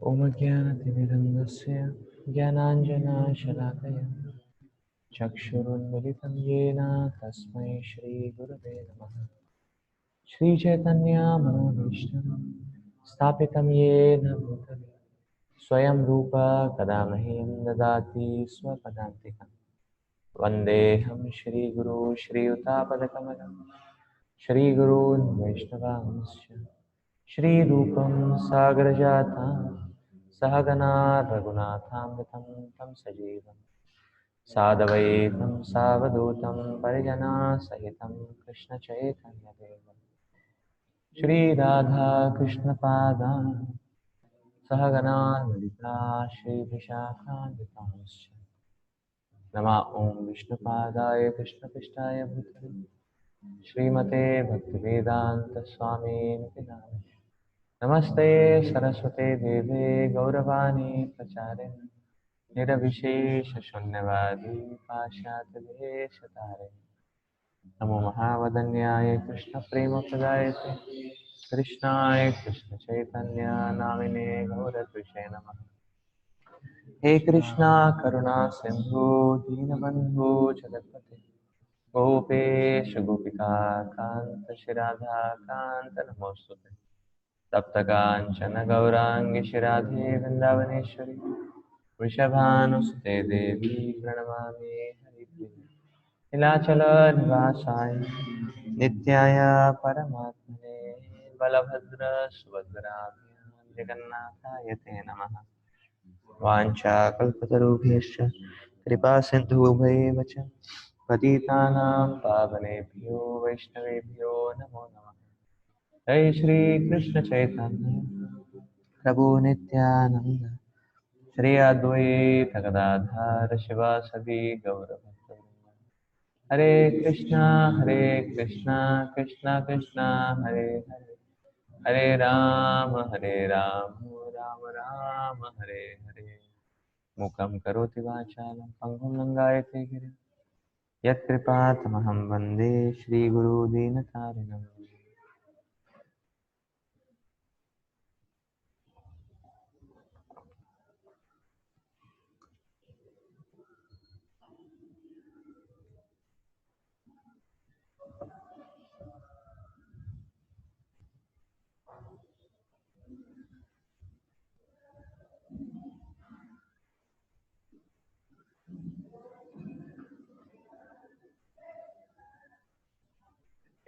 ॐ ज्ञानतिमिरन्दस्य ज्ञानाञ्जनशलाकया चक्षुरुन्मिलितं येन तस्मै श्रीगुरवे नमः। श्रीचैतन्यमनोभीष्टं स्थापितं येन भूतले स्वयं रूप कदा मह्यं ददाति स्वपदान्तिकं। वन्देऽहं श्रीगुरो श्रीयुतापदकमलं श्रीगुरून् वैष्णवांश्च श्रीरूपं सागरजातं सहगना रघुनाथामृतं तं सजीवं सादवैतं सावधूतं परिजनासहितं कृष्णचैतन्यदेवं श्रीराधाकृष्णपादान् सहगना ललिता श्रीविशाखान्वितांश्च नमः ॐ विष्णुपादाय कृष्णपृष्ठाय भूतले श्रीमते भक्तिवेदान्तस्वामिनिति नामिने। नमस्ते सरस्वते देवे गौरवाणी प्रचारिणे निर्विशेषशून्यवादी पाश्चात्यदेशतारिणे। नमो महावदन्याय कृष्णप्रेमप्रदायते कृष्णाय कृष्णचैतन्य नामिने गौरद्विषे नमः। हे कृष्णा करुणा सिंधु दीनबन्धु जगत्पते गोपेश गोपिका कांत श्रीराधा कांत नमोस्तुते। तप्त कांचन गौरांगी श्रीराधे वृंदावनेश्वरी वृषभानुसुते देवी प्रणमामि हरिप्रिये। नीलाचल निवासाय नित्याय परमात्मने बलभद्र सुभद्राभ्यां जगन्नाथाय ते नमः। वाञ्छाकल्पतरुभ्यश्च कृपा सिन्धुभ्यैव च पतितानां पावनेभ्यो वैष्णवेभ्यो नमो नमः। जय श्री कृष्ण चैतन्य प्रभु नित्यानंद श्री अद्वैत गदाधर शिवासदि गौरभक्तवृंद। हरे कृष्णा कृष्णा कृष्णा हरे हरे हरे राम राम राम हरे हरे। मूकं करोति वाचालं पङ्गुं लङ्घयते गिरिं यत्कृपातमहं वन्दे श्रीगुरुदीनतारिणम्।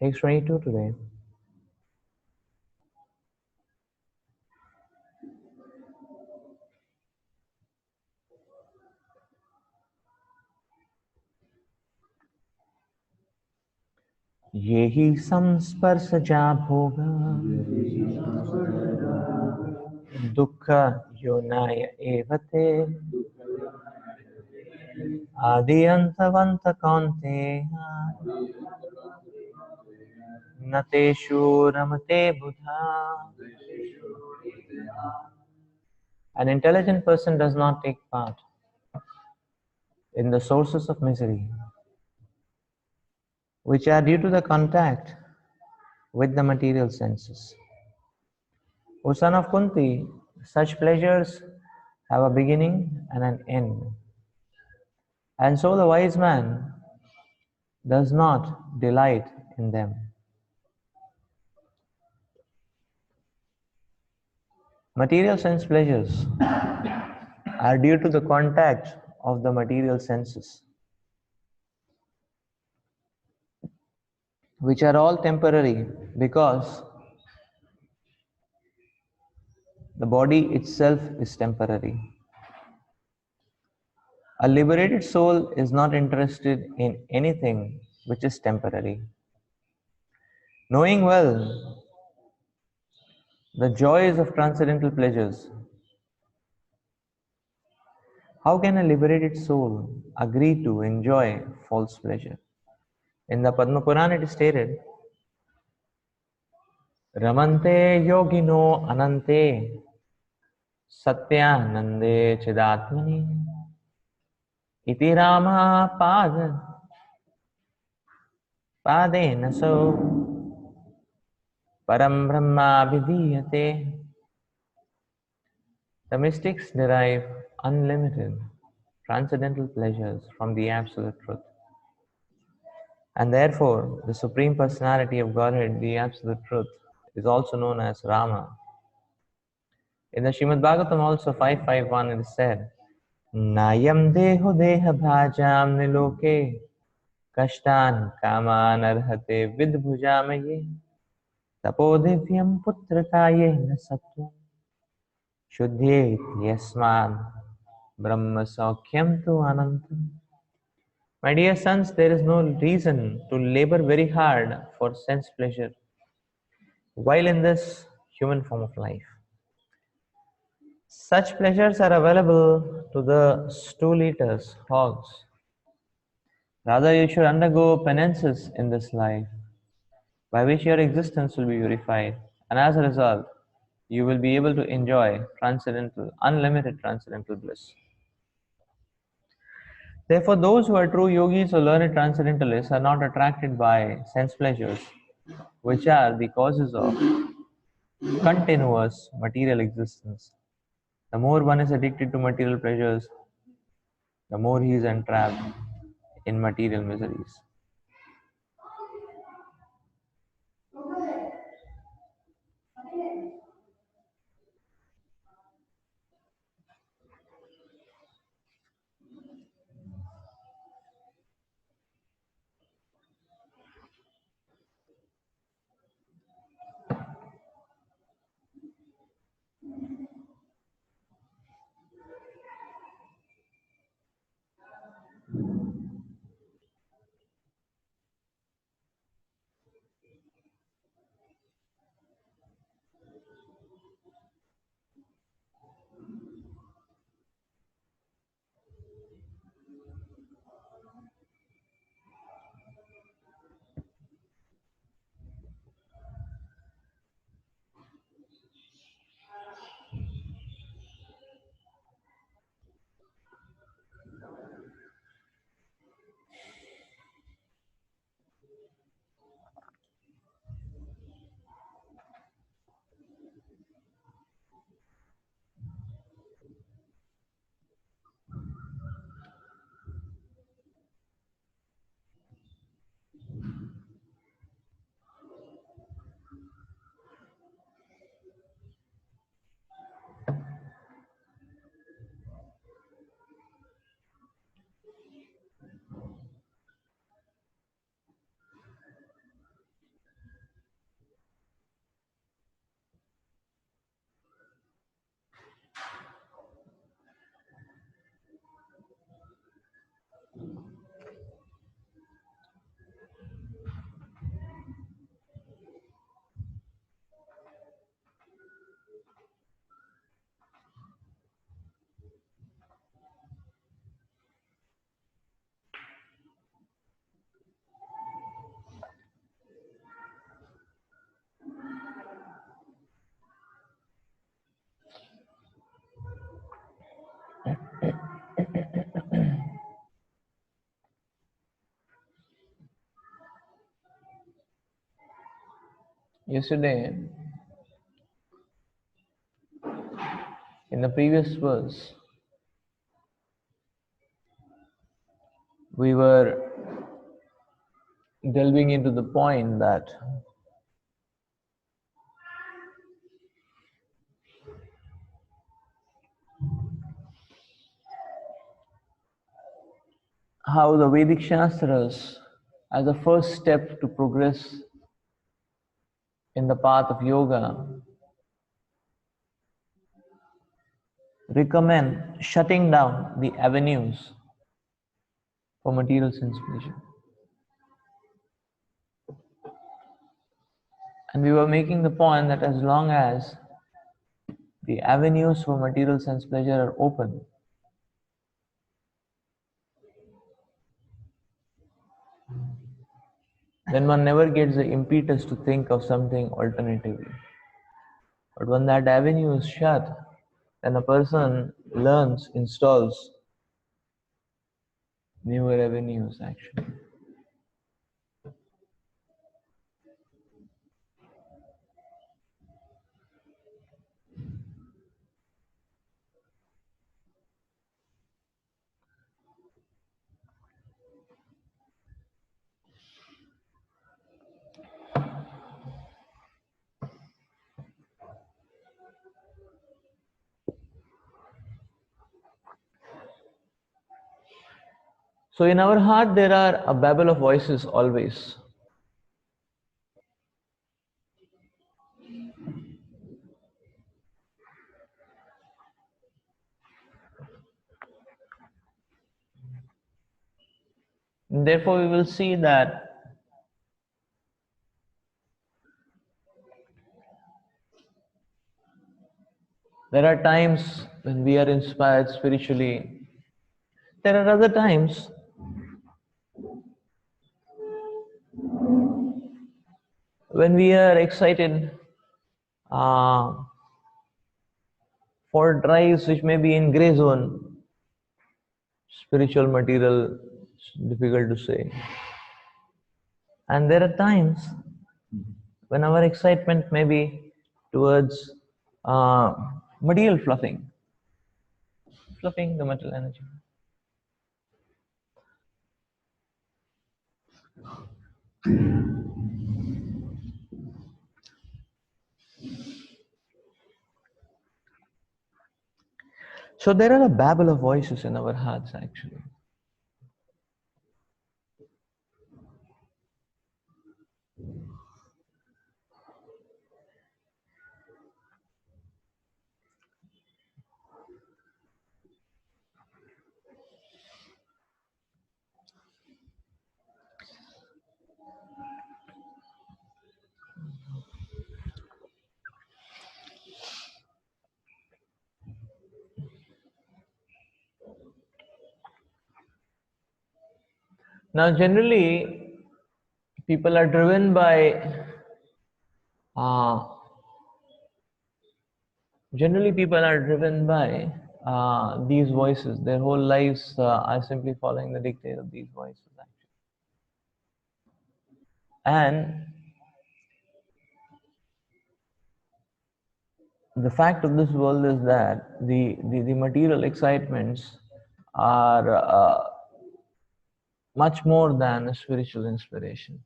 Takes 22 today. ये हि संस्पर्शजा भोगा दुःख योनाय एव ते आदिअन्तवन्त कौन्तेय न तेषु रमते बुधा। An intelligent person does not take part in the sources of misery, which are due to the contact with the material senses. O son of Kunti, such pleasures have a beginning and an end. And so the wise man does not delight in them. Material sense pleasures are due to the contact of the material senses, which are all temporary because the body itself is temporary. A liberated soul is not interested in anything which is temporary. Knowing well the joys of transcendental pleasures, how can a liberated soul agree to enjoy false pleasure? In the Padma Purana it is stated, Ramante yogino anante satyanande chidatmani iti rama padena so param brahma vidiyate. The mystics derive unlimited, transcendental pleasures from the Absolute Truth. And therefore, the Supreme Personality of Godhead, the Absolute Truth, is also known as Rama. In the Srimad Bhagavatam also 551 it is said, Nayam deho deha bhajam niloke kashtan kaman arhate vidbhujamaye tapodivyam putrakaye na sattvam shuddhyet yasman brahma saukhyam tu anantam. My dear sons, there is no reason to labor very hard for sense pleasure while in this human form of life. Such pleasures are available to the stool eaters, hogs. Rather, you should undergo penances in this life, by which your existence will be purified, and as a result, you will be able to enjoy transcendental, unlimited transcendental bliss. Therefore, those who are true yogis or learned transcendentalists are not attracted by sense pleasures, which are the causes of continuous material existence. The more one is addicted to material pleasures, the more he is entrapped in material miseries. Yesterday, in the previous verse, we were delving into the point that how the Vedic Shastras, as a first step to progress in the path of yoga, recommend shutting down the avenues for material sense pleasure. And we were making the point that as long as the avenues for material sense pleasure are open, then one never gets the impetus to think of something alternatively. But when that avenue is shut, then a person learns, installs newer avenues actually. So in our heart, there are a babble of voices always. And therefore, we will see that there are times when we are inspired spiritually. There are other times when we are excited uh, for drives which may be in gray zone, spiritual material, difficult to say. And there are times when our excitement may be towards uh, material fluffing the material energy. So there are a babble of voices in our hearts actually. Now generally people are driven by uh, these voices. Their whole lives are simply following the dictate of these voices actually. And the fact of this world is that the material excitements are much more than a spiritual inspiration,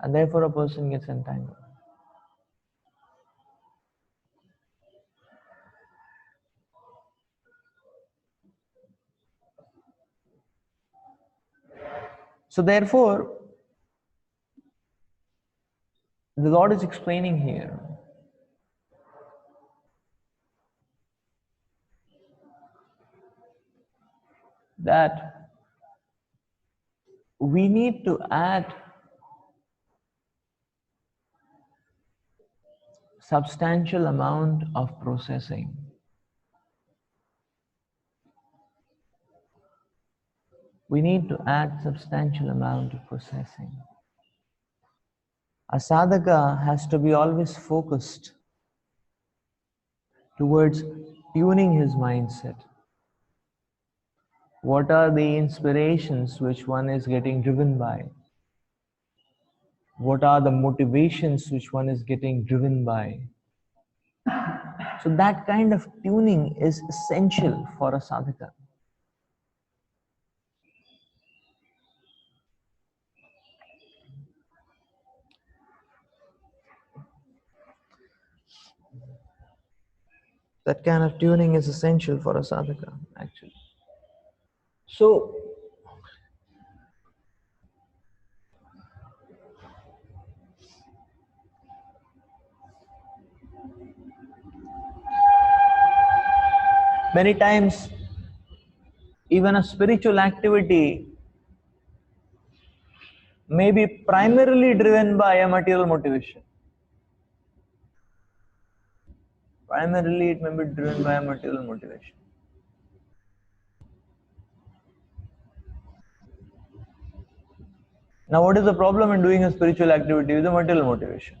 and therefore a person gets entangled. So therefore the Lord is explaining here that we need to add substantial amount of processing. We need to add substantial amount of processing. A sadhaka has to be always focused towards tuning his mindset. What are the inspirations which one is getting driven by? What are the motivations which one is getting driven by? So that kind of tuning is essential for a sadhaka. That kind of tuning is essential for a sadhaka, actually. So, many times, even a spiritual activity may be primarily driven by a material motivation. Primarily, it may be driven by a material motivation. Now, what is the problem in doing a spiritual activity with a material motivation?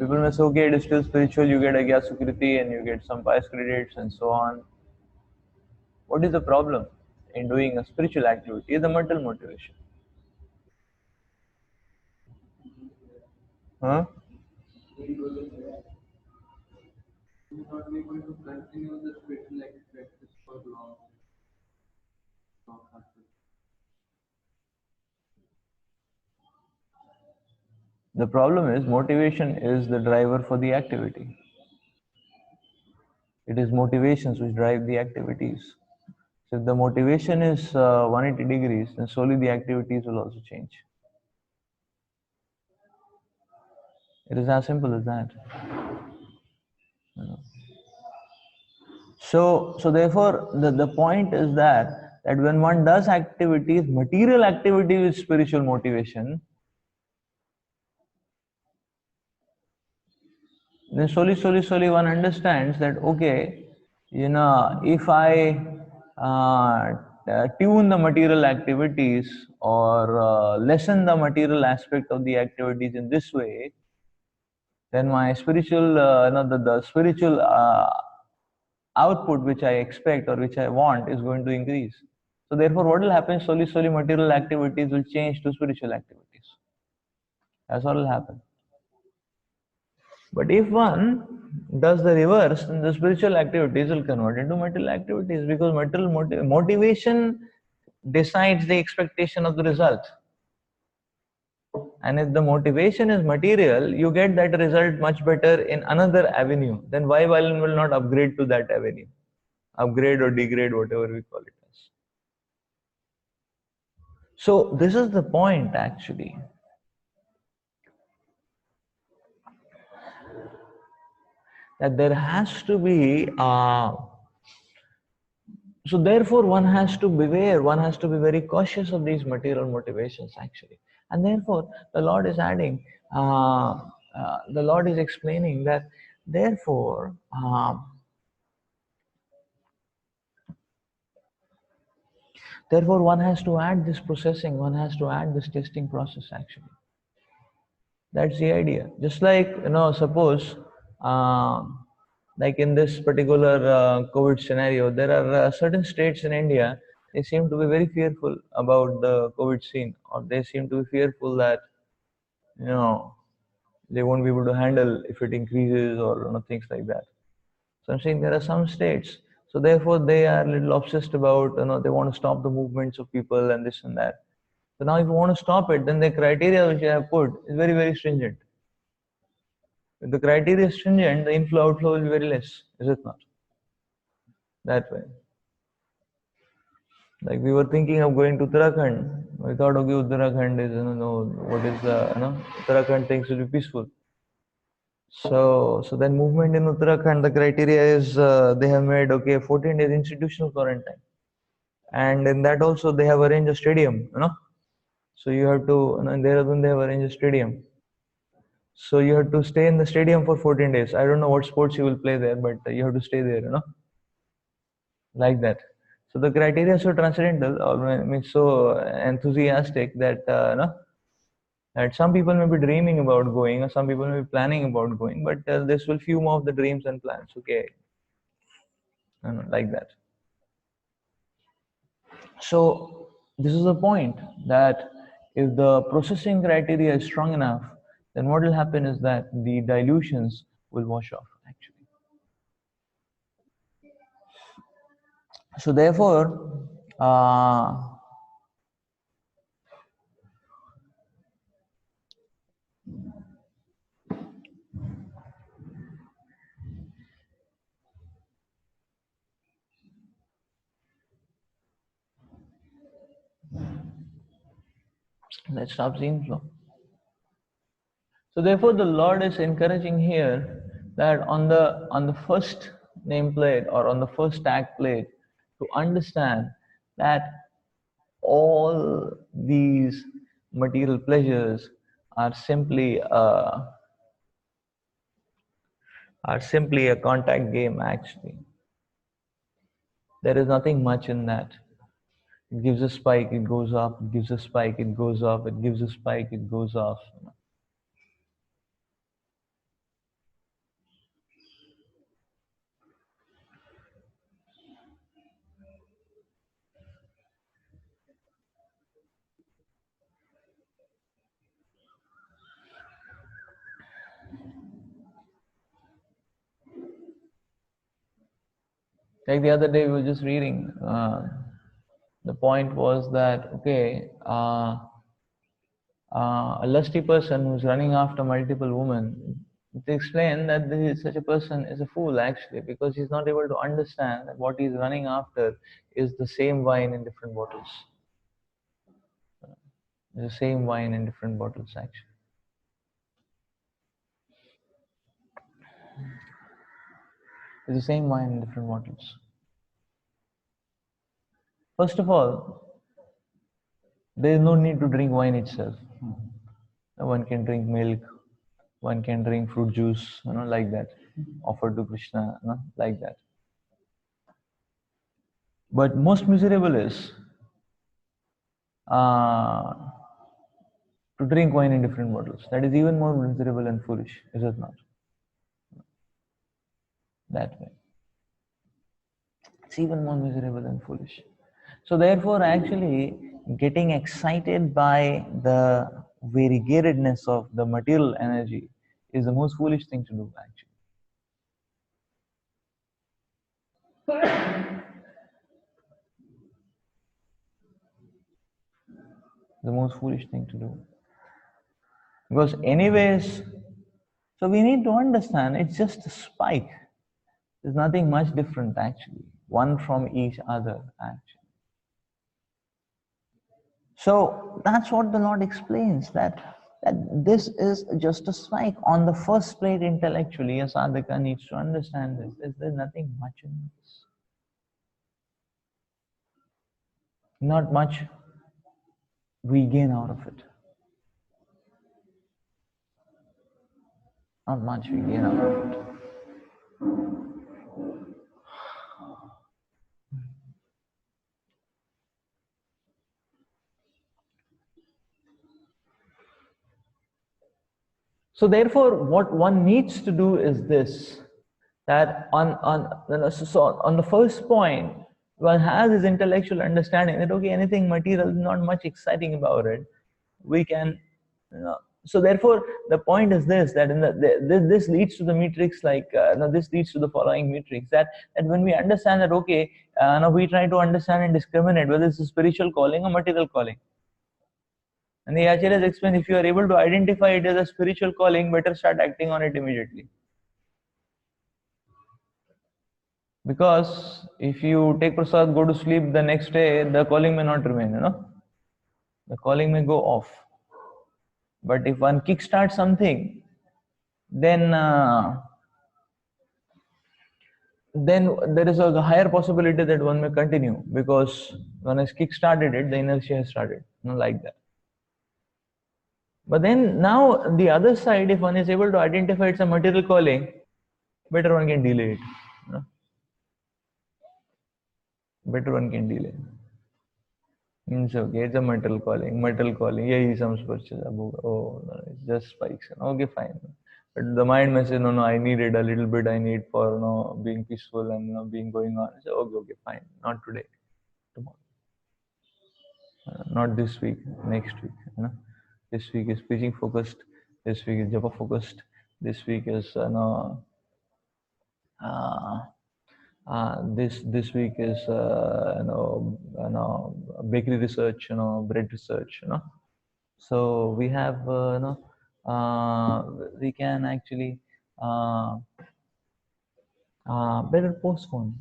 People may say, okay, it is still spiritual, you get Agya Sukriti and you get some pious credits and so on. What is the problem in doing a spiritual activity? The material motivation. Huh? The problem is motivation is the driver for the activity. It is motivations which drive the activities. So if the motivation is 180 degrees, then slowly the activities will also change. It is as simple as that. So therefore, the point is that when one does activities, material activity with spiritual motivation, then slowly one understands that, okay, if I tune the material activities or lessen the material aspect of the activities in this way, then my spiritual, the spiritual output which I expect or which I want is going to increase. So therefore, what will happen? Slowly material activities will change to spiritual activities. That's what will happen. But if one does the reverse, then the spiritual activities will convert into material activities, because material motivation decides the expectation of the result. And if the motivation is material, you get that result much better in another avenue. Then why one will not upgrade to that avenue? Upgrade or degrade, whatever we call it as. So this is the point actually. That there has to be so therefore one has to beware, one has to be very cautious of these material motivations actually. And therefore the Lord is adding, the Lord is explaining that therefore therefore one has to add this processing, one has to add this testing process actually. That's the idea. Just like, suppose like in this particular COVID scenario, there are certain states in India, they seem to be very fearful about the COVID scene, or they seem to be fearful that, they won't be able to handle if it increases, or things like that. So I'm saying there are some states, so therefore they are a little obsessed about, they want to stop the movements of people and this and that. So now if you want to stop it, then the criteria which I have put is very, very stringent. If the criteria is stringent, the inflow outflow will be very less, is it not? That way. Like we were thinking of going to Uttarakhand. We thought, okay, Uttarakhand is, what is the, Uttarakhand things will be peaceful. So then movement in Uttarakhand, the criteria is they have made, okay, 14 days institutional quarantine. And in that also they have arranged a stadium, So you have to, in Dehradun they have arranged a stadium. So you have to stay in the stadium for 14 days. I don't know what sports you will play there, but you have to stay there, like that. So the criteria is so transcendental, or means so enthusiastic that that some people may be dreaming about going, or some people may be planning about going, but this will few more of the dreams and plans. Okay, like that. So this is the point, that if the processing criteria is strong enough, then what will happen is that the dilutions will wash off actually. So therefore, let's stop seeing flow. So therefore, the Lord is encouraging here that on the first nameplate, or on the first tag plate, to understand that all these material pleasures are simply a contact game actually. There is nothing much in that. It gives a spike, it goes off, it gives a spike, it goes off, it gives a spike, it goes off. Like the other day we were just reading, the point was that, okay, a lusty person who's running after multiple women they explain that such a person is a fool actually, because he's not able to understand that what he's running after is the same wine in different bottles. The same wine in different bottles actually. It's the same wine in different bottles. First of all, there is no need to drink wine itself. One can drink milk, one can drink fruit juice, like that, offered to Krishna, like that. But most miserable is to drink wine in different bottles. That is even more miserable and foolish, is it not? That way. It's even more miserable and foolish. So therefore, actually, getting excited by the variegatedness of the material energy is the most foolish thing to do, actually. The most foolish thing to do. Because anyways, so we need to understand it's just a spike. There's nothing much different actually, one from each other actually. So that's what the Lord explains, that this is just a spike. On the first plate intellectually, a sadhaka needs to understand this. There's nothing much in this. Not much we gain out of it. Not much we gain out of it. So therefore, what one needs to do is this, that on the first point, one has his intellectual understanding that okay, anything material, not much exciting about it. We can, so therefore, the point is this, that this leads to the matrix, like this leads to the following matrix, that when we understand that okay, now we try to understand and discriminate whether it's a spiritual calling or material calling. And the Acharyas explain, if you are able to identify it as a spiritual calling, better start acting on it immediately. Because if you take prasad, go to sleep, the next day the calling may not remain, the calling may go off. But if one kickstarts something, then there is a higher possibility that one may continue, because one has kickstarted it, the inertia has started, like that. But then now the other side, if one is able to identify it's a material calling, better one can delay it. Better one can delay. Means okay, it's a material calling, yeah, some oh, no, it's just spikes. Okay, fine. But the mind may say, no, I need it a little bit, I need for being peaceful and being going on. So okay, fine, not today, tomorrow. Not this week, next week. This week is preaching focused, this week is japa focused, this week is this week is bakery research, bread research, So we have we can actually better postpone.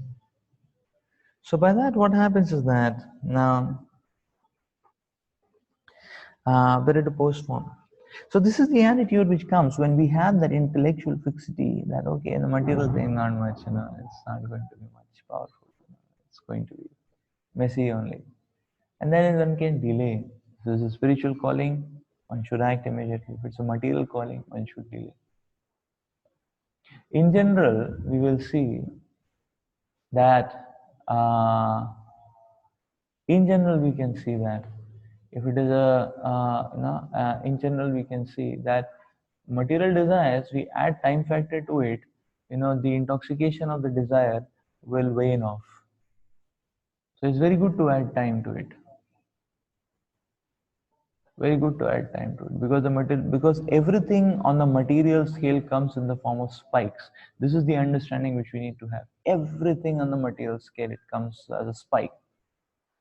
So by that, what happens is that now better to postpone. So this is the attitude which comes when we have that intellectual fixity, that okay, the material thing not much, it's not going to be much powerful. It's going to be messy only. And then one can delay. If this is a spiritual calling, one should act immediately. If it's a material calling, one should delay. In general, we will see that in general we can see that if it is in general we can see that material desires, we add time factor to it, the intoxication of the desire will wane off. So it's very good to add time to it. Very good to add time to it, because everything on the material scale comes in the form of spikes. This is the understanding which we need to have. Everything on the material scale, it comes as a spike.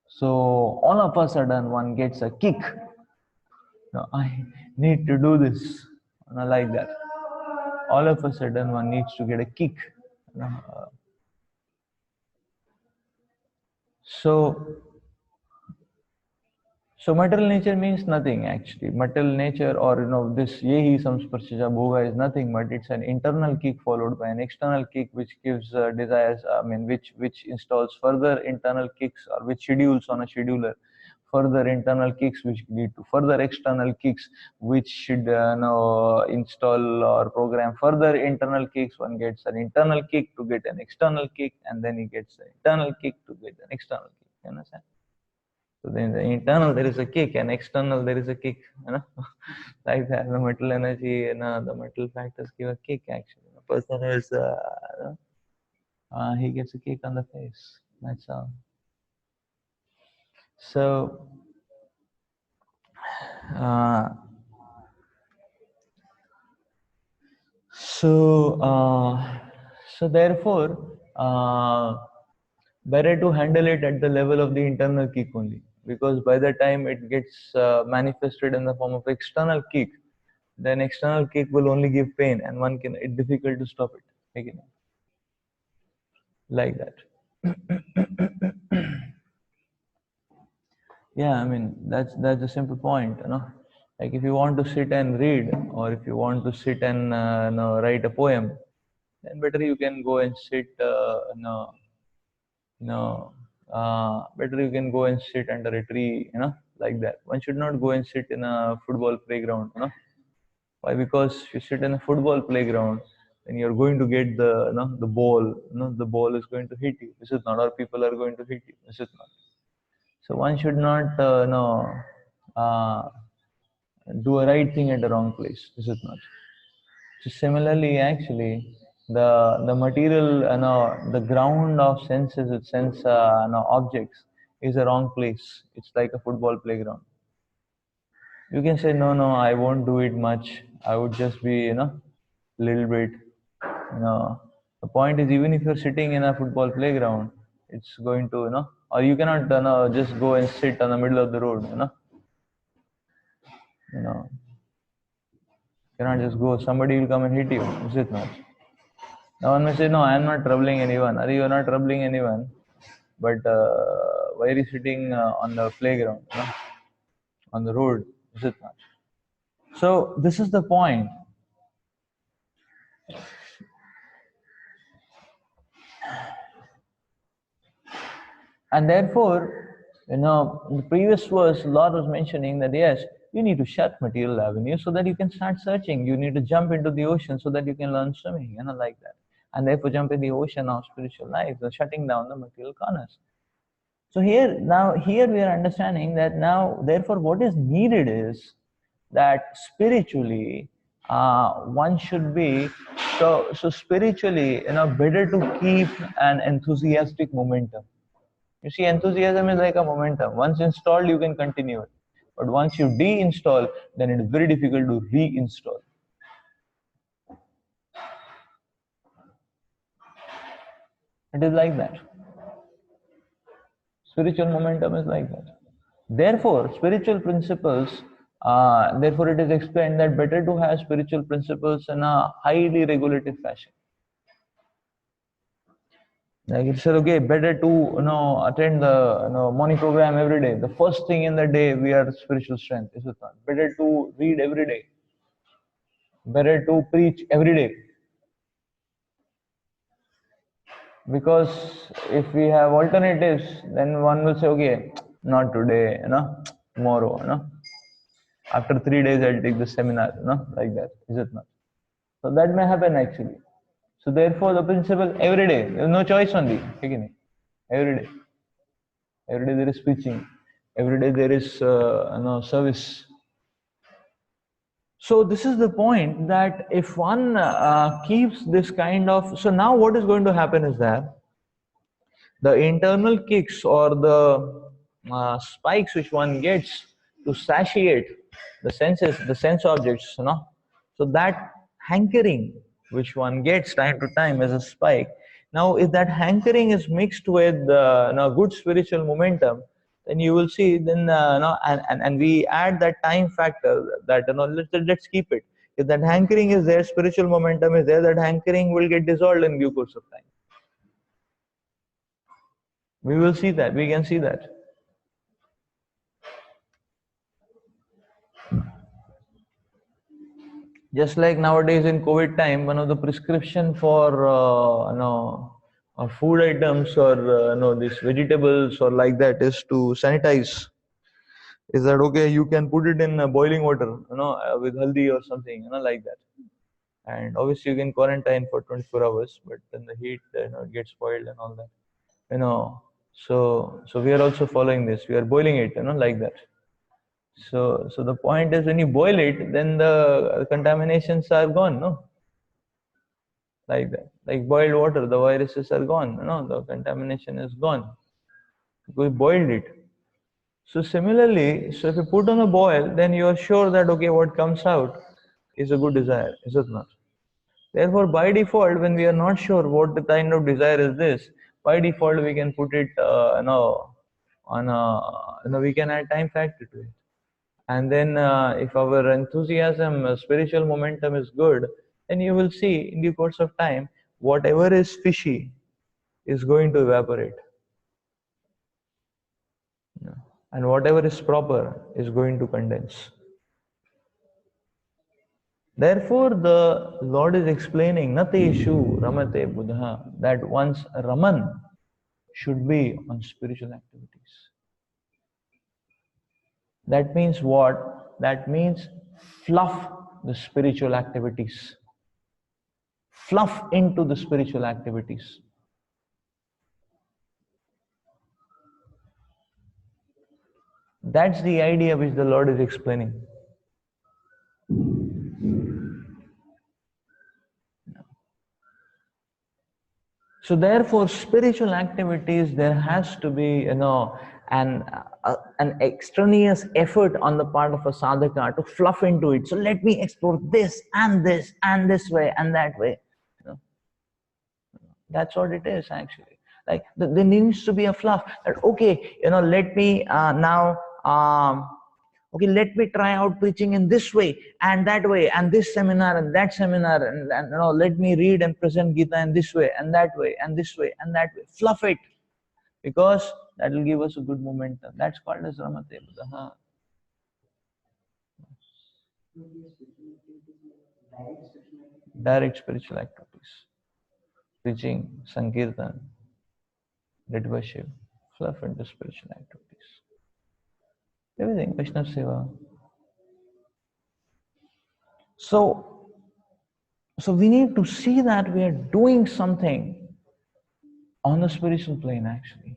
So all of a sudden one gets a kick. I need to do this, like that. all of a sudden one needs to get a kick. So material nature means nothing actually. Material nature, or this yehi samsparshaja bhoga is nothing but it's an internal kick followed by an external kick which gives desires, which installs further internal kicks, or which schedules on a scheduler further internal kicks which lead to further external kicks which should install or program further internal kicks. One gets an internal kick to get an external kick, and then he gets an internal kick to get an external kick. You understand? So then the internal there is a kick, and external there is a kick. Like that, the metal energy and the metal factors give a kick actually. The person is he gets a kick on the face. That's all. So so therefore, better to handle it at the level of the internal kick only, because by the time it gets manifested in the form of external kick, then external kick will only give pain, and it's difficult to stop it again. Like that. Yeah, I mean that's a simple point, like if you want to sit and read, or if you want to sit and write a poem, then better you can go and sit better you can go and sit under a tree, like that. One should not go and sit in a football playground. Why? Because if you sit in a football playground, then you're going to get the ball. The ball is going to hit you. This is not, or people are going to hit you. This is not. So one should not do a right thing at the wrong place. This is not. So similarly, actually, the material, the ground of senses with sense objects is a wrong place. It's like a football playground. You can say no, I won't do it much. I would just be little bit. The point is, even if you're sitting in a football playground, it's going to or you cannot just go and sit on the middle of the road. You cannot just go. Somebody will come and hit you. Is it not? Now one may say, no, I am not troubling anyone. Are you not troubling anyone? But why are you sitting on the playground, on the road? Is it not? So this is the point. And therefore, in the previous verse, Lord was mentioning that yes, you need to shut material avenues so that you can start searching. You need to jump into the ocean so that you can learn swimming, like that. And therefore jump in the ocean of spiritual life, so shutting down the material corners. So here we are understanding that now, therefore, what is needed is that spiritually, one should be so spiritually, better to keep an enthusiastic momentum. You see, enthusiasm is like a momentum. Once installed, you can continue it. But once you deinstall, then it is very difficult to reinstall. It is like that. Spiritual momentum is like that. Therefore, spiritual principles, therefore it is explained that better to have spiritual principles in a highly regulated fashion. Like it said, okay, better to attend the morning program every day. The first thing in the day we are spiritual strength. Is it not? Better to read every day. Better to preach every day. Because if we have alternatives, then one will say, okay, not today, tomorrow, after 3 days I'll take the seminar, like that. Is it not? So that may happen actually. So therefore the principle every day, there is no choice only. Every day. Every day there is preaching. Every day there is service. So this is the point, that if one keeps this kind of, so now what is going to happen is that the internal kicks or the spikes which one gets to satiate the senses, the sense objects, so that hankering which one gets time to time as a spike. Now, if that hankering is mixed with good spiritual momentum, then you will see, then and we add that time factor that let's keep it. If that hankering is there, spiritual momentum is there, that hankering will get dissolved in due course of time. We will see that, we can see that. Just like nowadays in COVID time, one of the prescription for food items or these vegetables or like that is to sanitize. Is that okay? You can put it in boiling water, with haldi or something, like that. And obviously you can quarantine for 24 hours, but then the heat, it gets spoiled and all that. So we are also following this. We are boiling it, like that. So the point is, when you boil it, then the contaminations are gone, no? Like that. Like boiled water, the viruses are gone, the contamination is gone. We boiled it. So similarly, so if you put on a boil, then you are sure that, okay, what comes out is a good desire, is it not? Therefore, by default, when we are not sure what the kind of desire is this, by default we can put it, on a, we can add time factor to it. And then if our enthusiasm, spiritual momentum is good, then you will see in due course of time, whatever is fishy is going to evaporate. And whatever is proper is going to condense. Therefore, the Lord is explaining, Nateshu Ramate Buddha, that one's Raman should be on spiritual activities. That means what? That means fluff the spiritual activities. Fluff into the spiritual activities. That's the idea which the Lord is explaining. So therefore, spiritual activities, there has to be, an extraneous effort on the part of a sadhaka to fluff into it. So let me explore this and this and this way and that way. That's what it is actually. Like there needs to be a fluff. That okay, let me now. Okay, let me try out preaching in this way and that way and this seminar and that seminar and let me read and present Gita in this way and that way and this way and that way. Fluff it, because that will give us a good momentum. That's called as Ramate Buddha. Direct spiritual activities. Preaching, Sankirtan, lit worship, fluff into spiritual activities. Everything, Vaishnava Seva. So we need to see that we are doing something on the spiritual plane actually,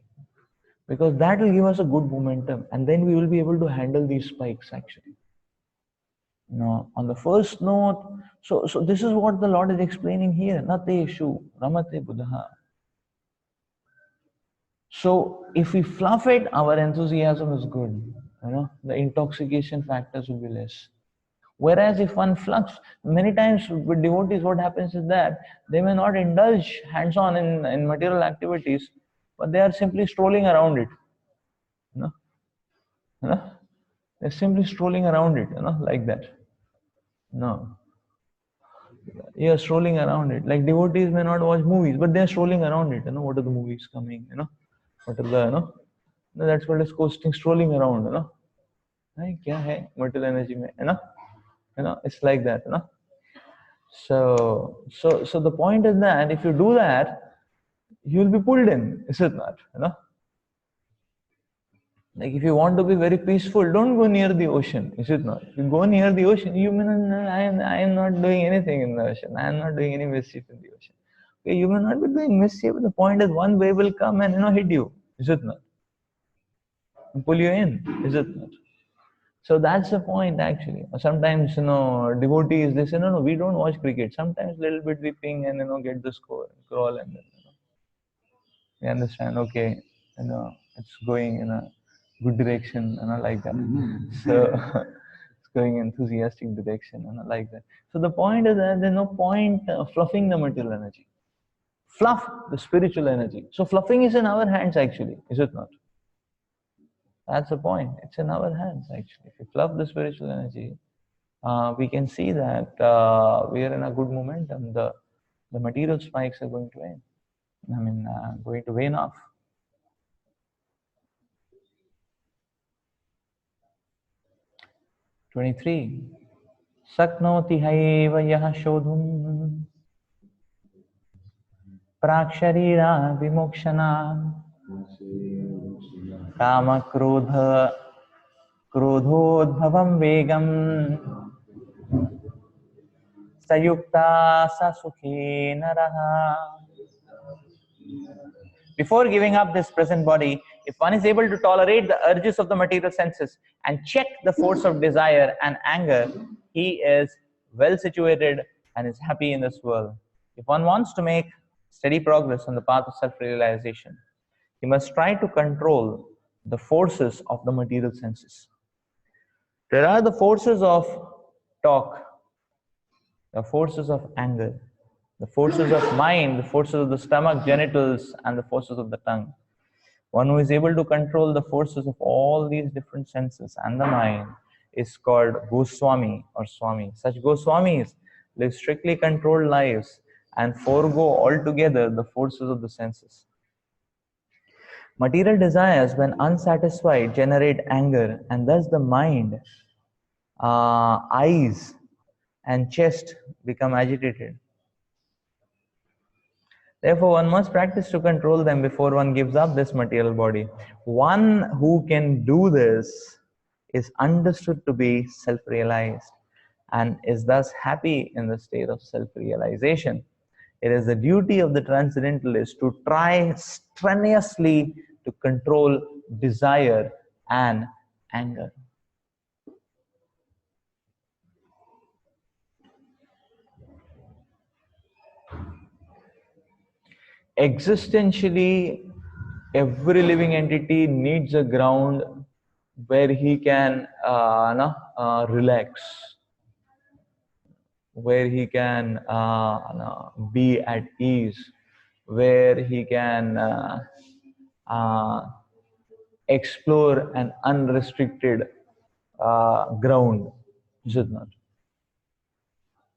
because that will give us a good momentum, and then we will be able to handle these spikes actually. On the first note, so this is what the Lord is explaining here. Nateshu Ramate Buddha. So if we fluff it, our enthusiasm is good. The intoxication factors will be less. Whereas if one flux, many times with devotees, what happens is that they may not indulge hands-on in material activities, but they are simply strolling around it. They're simply strolling around it, like that. You're strolling around it. Like devotees may not watch movies, but they're strolling around it. What are the movies coming? What are the, that's what is coasting, strolling around. Kya hai material energy mein, it's like that. So the point is that if you do that, you'll be pulled in, is it not? Like if you want to be very peaceful, don't go near the ocean, is it not? If you go near the ocean, you may not, I am not doing anything in the ocean. I am not doing any mischief in the ocean. Okay, you may not be doing mischief, but the point is one wave will come and hit you, is it not? And pull you in, is it not? So that's the point actually. Sometimes, devotees, they say, no, we don't watch cricket. Sometimes little bit we ping and, get the score, crawl and then, we understand, okay, it's going in a good direction, like that. So it's going enthusiastic direction, like that. So the point is that there's no point fluffing the material energy. Fluff the spiritual energy. So fluffing is in our hands actually, is it not? That's the point. It's in our hands actually. If you fluff the spiritual energy, we can see that we are in a good momentum. The material spikes are going to end. I mean, going to wane off. '23. Saknoti haiva yah shodhum praksharira vimokshana kama krodhodbhavam vegam sayukta sasukhe naraha. Before giving up this present body, if one is able to tolerate the urges of the material senses and check the force of desire and anger, he is well situated and is happy in this world. If one wants to make steady progress on the path of self-realization, he must try to control the forces of the material senses. There are the forces of talk, the forces of anger, the forces of mind, the forces of the stomach, genitals, and the forces of the tongue. One who is able to control the forces of all these different senses and the mind is called Goswami or Swami. Such Goswamis live strictly controlled lives and forego altogether the forces of the senses. Material desires, when unsatisfied, generate anger, and thus the mind, eyes, and chest become agitated. Therefore, one must practice to control them before one gives up this material body. One who can do this is understood to be self-realized and is thus happy in the state of self-realization. It is the duty of the transcendentalist to try strenuously to control desire and anger. Existentially, every living entity needs a ground where he can relax, where he can be at ease, where he can explore an unrestricted ground. Is it not?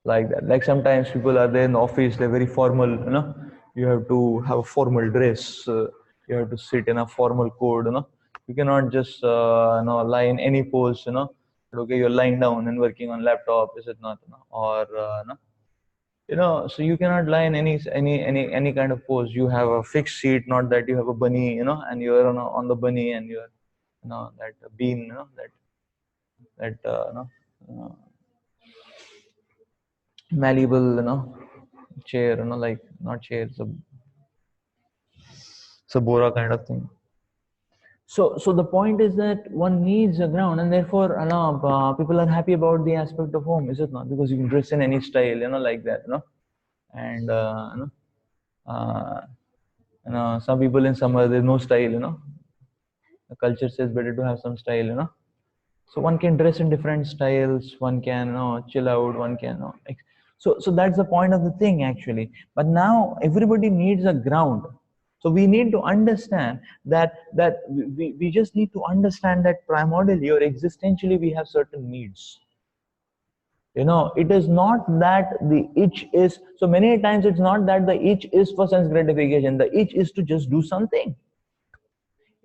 Like that. Like sometimes people are there in the office, they're very formal, you have to have a formal dress, you have to sit in a formal code, you cannot just lie in any pose, okay, you're lying down and working on laptop, is it not? Or so you cannot lie in any kind of pose. You have a fixed seat, not that you have a bunny, and you're on the bunny and you're that bean, that malleable, chair, like not chair, it's a bora kind of thing. So the point is that one needs a ground, and therefore, people are happy about the aspect of home, is it not? Because you can dress in any style, like that, and some people in summer there's no style, the culture says better to have some style, so one can dress in different styles, one can chill out, one can so that's the point of the thing actually. But now everybody needs a ground, so we need to understand that we just need to understand that primordially or existentially we have certain needs. It is not that the itch is, so many times it's not that the itch is for sense gratification, the itch is to just do something.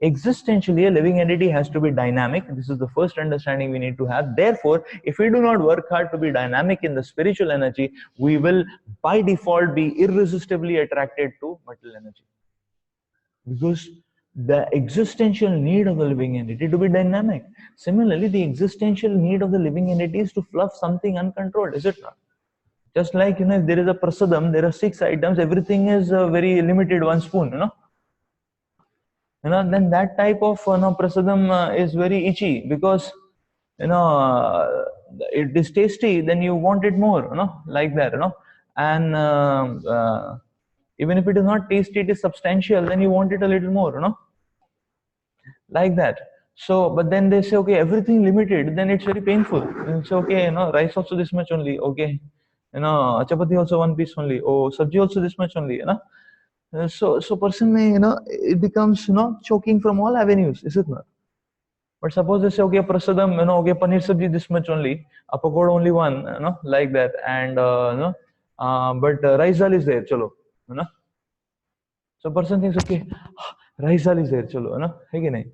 Existentially, a living entity has to be dynamic. This is the first understanding we need to have. Therefore, if we do not work hard to be dynamic in the spiritual energy, we will by default be irresistibly attracted to material energy. Because the existential need of the living entity to be dynamic. Similarly, the existential need of the living entity is to fluff something uncontrolled, is it not? Just like, if there is a prasadam, there are 6 items, everything is very limited, 1 spoon, then that type of prasadam is very itchy, because it is tasty, then you want it more, like that, and even if it is not tasty, it is substantial, then you want it a little more, like that. So, but then they say, okay, everything limited, then it's very painful. It's okay, rice also this much only, okay, chapati also 1 piece only, oh, sabji also this much only, so person may, it becomes, choking from all avenues, is it not? But suppose they say, okay, prasadam, okay, paneer sabji this much only, a pakoda only one, like that, and but rice dal is there, chalo, So person thinks, okay, rice dal is there, chalo, hai ki nahi?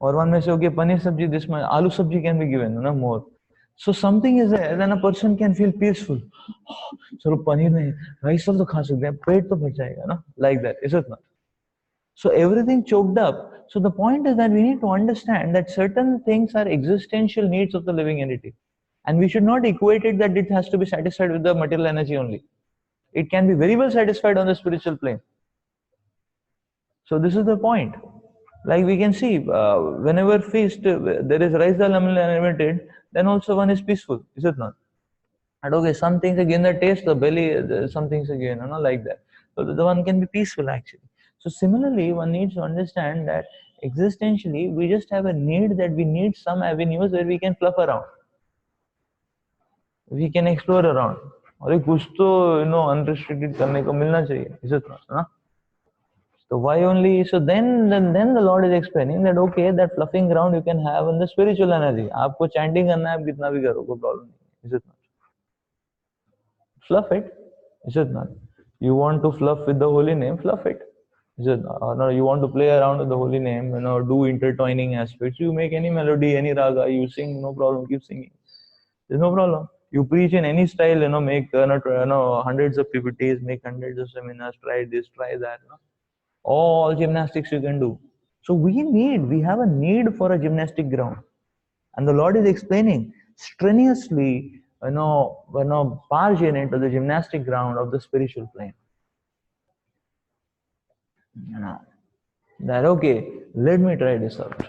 Or one may say, okay, paneer sabji this much, aloo sabji can be given, more. So something is there, then a person can feel peaceful. चलो पनीर नहीं, rice तो खा सकते हैं, पेट तो भर जाएगा ना, like that, is it not? So everything choked up. So the point is that we need to understand that certain things are existential needs of the living entity. And we should not equate it that it has to be satisfied with the material energy only. It can be very well satisfied on the spiritual plane. So this is the point. Like we can see, whenever feast, there is rice dal unlimited, then also one is peaceful, is it not? And okay, some things again the taste, the belly, some things again, like that. So the one can be peaceful actually. So similarly, one needs to understand that existentially, we just have a need that we need some avenues where we can fluff around. We can explore around. और कुछ तो unrestricted करने को मिलना चाहिए, is it not? Huh? So why only? So then the Lord is explaining that okay, that fluffing ground you can have in the spiritual energy. आपको chanting करना है, आप कितना भी करो, कोई problem नहीं, is it not? Fluff it, is it not? You want to fluff with the holy name, fluff it. Is it not? Or no, you want to play around with the holy name, do intertwining aspects. You make any melody, any raga, you sing, no problem, keep singing. There's no problem. You preach in any style, make hundreds of PPTs, make hundreds of seminars, try this, try that. All gymnastics you can do. So we have a need for a gymnastic ground. And the Lord is explaining strenuously, barge into the gymnastic ground of the spiritual plane. That okay, let me try this out.